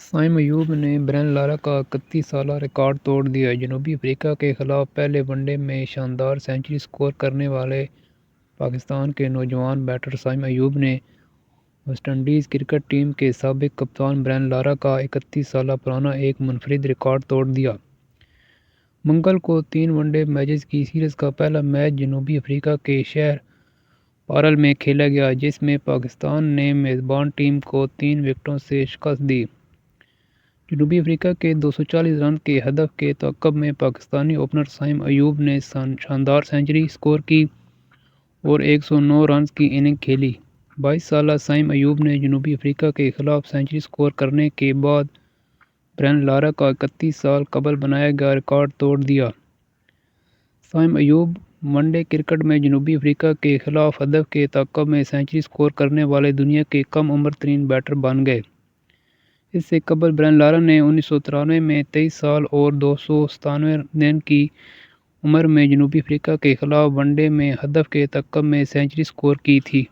سائم ایوب نے Brian Lara کا 31 سالہ ریکارڈ توڑ دیا۔ جنوبی افریقہ کے خلاف پہلے ون ڈے میں شاندار سنچری سکور کرنے والے پاکستان کے نوجوان بیٹر سائم ایوب نے ویسٹ انڈیز کرکٹ ٹیم کے سابق کپتان برائن لارا کا 31 سالہ پرانا ایک منفرد ریکارڈ توڑ دیا۔ منگل کو 3 ون ڈے میچز کی سیریز کا پہلا میچ جنوبی افریقہ کے شہر پارل میں کھیلا گیا، جس میں پاکستان نے میزبان ٹیم کو 3 وکٹوں سے شکست دی۔ جنوبی افریقہ کے 240 رن کے ہدف کے تعاقب میں پاکستانی اوپنر سائم ایوب نے شاندار سنچری سکور کی اور 109 رنز کی اننگ کھیلی۔ 22 سالہ سائم ایوب نے جنوبی افریقہ کے خلاف سنچری سکور کرنے کے بعد برائن لارا کا 31 سال قبل بنایا گیا ریکارڈ توڑ دیا۔ سائم ایوب ون ڈے کرکٹ میں جنوبی افریقہ کے خلاف ہدف کے تعاقب میں سنچری سکور کرنے والے دنیا کے کم عمر ترین بیٹر بن گئے۔ اس سے قبل برائن لارا نے 1993 میں 23 سال اور 297 دن کی عمر میں جنوبی افریقہ کے خلاف ون ڈے میں ہدف کے تعاقب میں سنچری سکور کی تھی۔